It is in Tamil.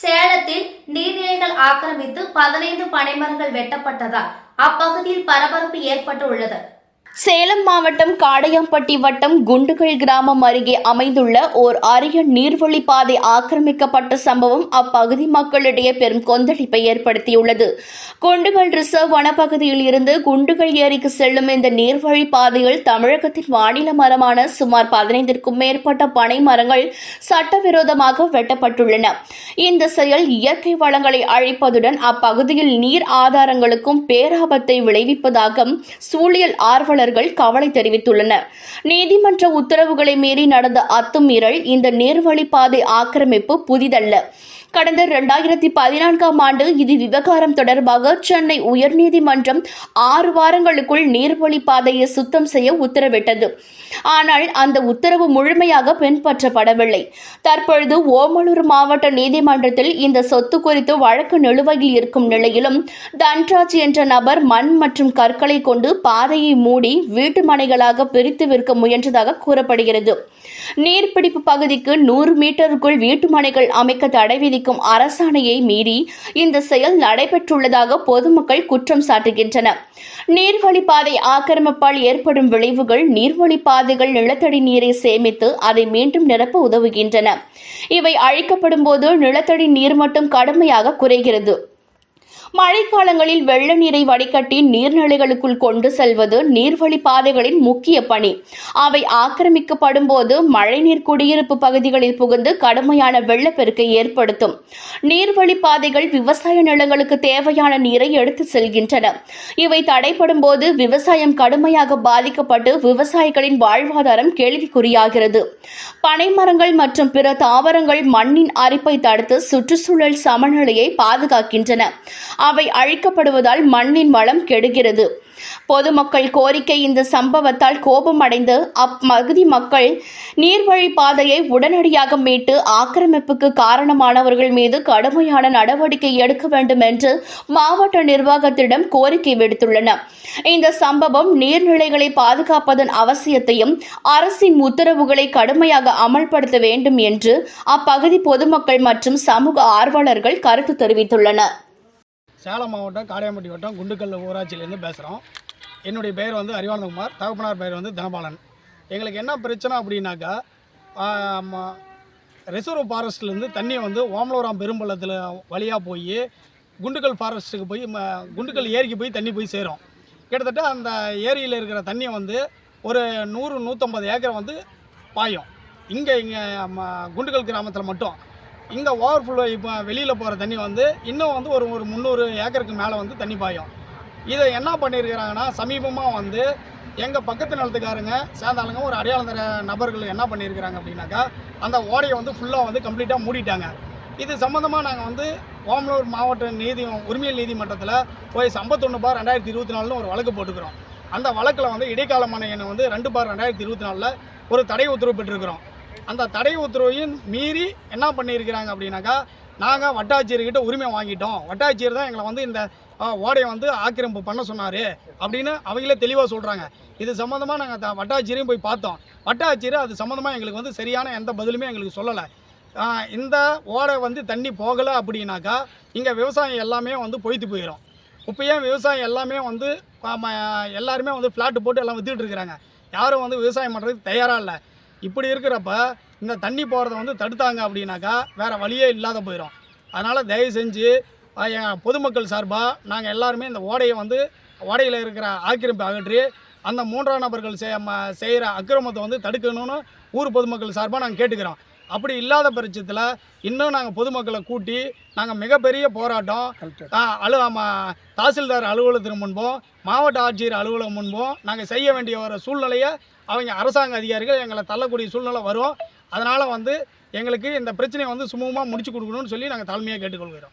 சேலத்தில் நீர்நிலைகள் ஆக்கிரமித்து 15 பனைமரங்கள் வெட்டப்பட்டதால் அப்பகுதியில் பரபரப்பு ஏற்பட்டு உள்ளது. சேலம் மாவட்டம் காடையாம்பட்டி வட்டம் குண்டுகள் கிராமம் அருகே அமைந்துள்ள ஓர் அரிய நீர்வழிப்பாதை ஆக்கிரமிக்கப்பட்ட சம்பவம் அப்பகுதி மக்களிடையே பெரும் கொந்தளிப்பை ஏற்படுத்தியுள்ளது. குண்டுகள் ரிசர்வ் வனப்பகுதியில் இருந்து குண்டுகள் ஏரிக்கு செல்லும் இந்த நீர்வழிப்பாதையில் தமிழகத்தின் மாநில மரமான சுமார் 15க்கும் மேற்பட்ட பனை மரங்கள் சட்டவிரோதமாக வெட்டப்பட்டுள்ளன. இந்த செயல் இயற்கை வளங்களை அழிப்பதுடன் அப்பகுதியில் நீர் ஆதாரங்களுக்கும் பேராபத்தை விளைவிப்பதாக சூழியல் ஆர்வலர்கள் கவலை தெரிவித்துள்ளனர். நீதிமன்ற உத்தரவுகளை மீறி நடந்த அத்துமீறல் இந்த நீர்வழிப்பாதை ஆக்கிரமிப்பு புதிதல்ல. கடந்த 2014ஆம் ஆண்டு இது விவகாரம் தொடர்பாக சென்னை உயர்நீதிமன்றம் 6 வாரங்களுக்குள் நீர்வழிப்பாதையை சுத்தம் செய்ய உத்தரவிட்டது. ஆனால் அந்த உத்தரவு முழுமையாக பின்பற்றப்படவில்லை. தற்பொழுது ஓமலூர் மாவட்ட நீதிமன்றத்தில் இந்த சொத்து குறித்து வழக்கு நிலுவையில் இருக்கும் நிலையிலும் தன்ராஜ் என்ற நபர் மண் மற்றும் கற்களை கொண்டு பாதையை மூடி வீட்டு மனைகளாக பிரித்து விற்க முயன்றதாக கூறப்படுகிறது. நீர்பிடிப்பு பகுதிக்கு 100 மீட்டருக்குள் வீட்டு மனைகள் அமைக்க தடை விதிக்கும் அரசாணையை மீறி இந்த செயல் நடைபெற்றுள்ளதாக பொதுமக்கள் குற்றம் சாட்டுகின்றனர். நீர்வழிப்பாதை ஆக்கிரமிப்பால் ஏற்படும் விளைவுகள் நீர்வழிப்பாதைகள் நிலத்தடி நீரை சேமித்து அதை மீண்டும் நிரப்ப உதவுகின்றன. இவை அழிக்கப்படும் போது நிலத்தடி நீர் மட்டும் கடுமையாக குறைகிறது. மழைக்காலங்களில் வெள்ள நீரை வடிகட்டி நீர்நிலைகளுக்குள் கொண்டு செல்வது நீர்வழிப்பாதைகளின் முக்கிய பணி. அவை ஆக்கிரமிக்கப்படும் போது மழைநீர் குடியிருப்பு பகுதிகளில் புகுந்து கடுமையான வெள்ளப்பெருக்கை ஏற்படுத்தும். நீர்வழிப்பாதைகள் விவசாய நிலங்களுக்கு தேவையான நீரை எடுத்து செல்கின்றன. இவை தடைப்படும் போது விவசாயம் கடுமையாக பாதிக்கப்பட்டு விவசாயிகளின் வாழ்வாதாரம் கேள்விக்குறியாகிறது. பனைமரங்கள் மற்றும் பிற தாவரங்கள் மண்ணின் அரிப்பை தடுத்து சுற்றுச்சூழல் சமநிலையை பாதுகாக்கின்றன. அவை அழிக்கப்படுவதால் மண்ணின் வளம் கெடுகிறது. பொதுமக்கள் கோரிக்கை இந்த சம்பவத்தால் கோபமடைந்து அப்பகுதி மக்கள் நீர்வழிப்பாதையை உடனடியாக மீட்டு ஆக்கிரமிப்புக்கு காரணமானவர்கள் மீது கடுமையான நடவடிக்கை எடுக்க வேண்டும் என்று மாவட்ட நிர்வாகத்திடம் கோரிக்கை விடுத்துள்ளனர். இந்த சம்பவம் நீர்நிலைகளை பாதுகாப்பதன் அவசியத்தையும் அரசின் உத்தரவுகளை கடுமையாக அமல்படுத்த வேண்டும் என்று அப்பகுதி பொதுமக்கள் மற்றும் சமூக ஆர்வலர்கள் கருத்து தெரிவித்துள்ளனர். சேலம் மாவட்டம் காடையாம்பட்டி வட்டம் குண்டுக்கல் ஊராட்சியிலேருந்து பேசுகிறோம். என்னுடைய பெயர் அறிவானந்தகுமார், தகப்பனார் பெயர் தனபாலன். எங்களுக்கு என்ன பிரச்சனை அப்படின்னாக்கா, ரிசர்வ் ஃபாரஸ்ட்லேருந்து தண்ணியை ஓமலூராம் பெரும்பள்ளத்தில் வழியாக போய் குண்டுக்கல் ஃபாரஸ்ட்டுக்கு போய் குண்டுக்கல் ஏரிக்கு போய் தண்ணி போய் சேரும். கிட்டத்தட்ட அந்த ஏரியில் இருக்கிற தண்ணியை ஒரு 100-150 ஏக்கர் பாயும். இங்கே குண்டுக்கல் கிராமத்தில் மட்டும் இங்கே ஓவர்ஃப்ளோ இப்போ வெளியில் போகிற தண்ணி இன்னும் ஒரு 300 ஏக்கருக்கு மேலே தண்ணி பாயும். இதை என்ன பண்ணியிருக்கிறாங்கன்னா, சமீபமாக எங்கள் பக்கத்து நிலத்துக்காரங்க சேர்ந்தாலுங்க ஒரு அடையாளம் தர நபர்கள் என்ன பண்ணியிருக்கிறாங்க அப்படின்னாக்கா, அந்த ஓடையை ஃபுல்லாக கம்ப்ளீட்டாக மூடிட்டாங்க. இது சம்மந்தமாக நாங்கள் ஓமலூர் மாவட்ட உரிமையல் நீதிமன்றத்தில் போய் 51/2024 ஒரு வழக்கு போட்டுக்கிறோம். அந்த வழக்கில் இடைக்கால மனை எண்ணை 2/2024 ஒரு தடை உத்தரவு பெற்றிருக்கிறோம். அந்த தடை உத்தரவையும் மீறி என்ன பண்ணியிருக்கிறாங்க அப்படின்னாக்கா, நாங்கள் வட்டாட்சியர்கிட்ட உரிமை வாங்கிட்டோம், வட்டாட்சியர் தான் எங்களை இந்த ஓடையை ஆக்கிரமிப்பு பண்ண சொன்னார் அப்படின்னு அவங்களே தெளிவாக சொல்கிறாங்க. இது சம்மந்தமாக நாங்கள் வட்டாட்சியரையும் போய் பார்த்தோம். வட்டாட்சியர் அது சம்மந்தமாக எங்களுக்கு சரியான எந்த பதிலுமே எங்களுக்கு சொல்லலை. இந்த ஓடை தண்ணி போகலை அப்படின்னாக்கா இங்கே விவசாயம் எல்லாமே பொய்த்து போயிடும். இப்போயே விவசாயம் எல்லாமே எல்லாருமே ஃப்ளாட்டு போட்டு எல்லாம் விற்றுட்டு இருக்கிறாங்க. யாரும் விவசாயம் பண்ணுறதுக்கு தயாராக இல்லை. இப்படி இருக்கிறப்ப இந்த தண்ணி போகிறத தடுத்தாங்க அப்படின்னாக்கா வேறு வழியே இல்லாத போயிடும். அதனால் தயவு செஞ்சு பொதுமக்கள் சார்பாக நாங்கள் எல்லாருமே இந்த ஓடையை ஓடையில் இருக்கிற ஆக்கிரமிப்பு அகற்றி அந்த 3ஆம் நபர்கள் செய்கிற அக்கிரமத்தை தடுக்கணும்னு ஊர் பொதுமக்கள் சார்பாக நாங்கள் கேட்டுக்கிறோம். அப்படி இல்லாத பட்சத்தில் இன்னும் நாங்கள் பொதுமக்களை கூட்டி நாங்கள் மிகப்பெரிய போராட்டம் தாசில்தார் அலுவலகத்திற்கு முன்போம் மாவட்ட ஆட்சியர் அலுவலகம் முன்போம் நாங்கள் செய்ய வேண்டிய ஒரு சூழ்நிலையை அவங்க அரசாங்க அதிகாரிகள் எங்களை தள்ளக்கூடிய சூழ்நிலை வரும். அதனால் எங்களுக்கு இந்த பிரச்சனையை சுமூகமாக முடிச்சு கொடுக்கணும்னு சொல்லி நாங்கள் தாழ்மையாக கேட்டுக்கொள்கிறோம்.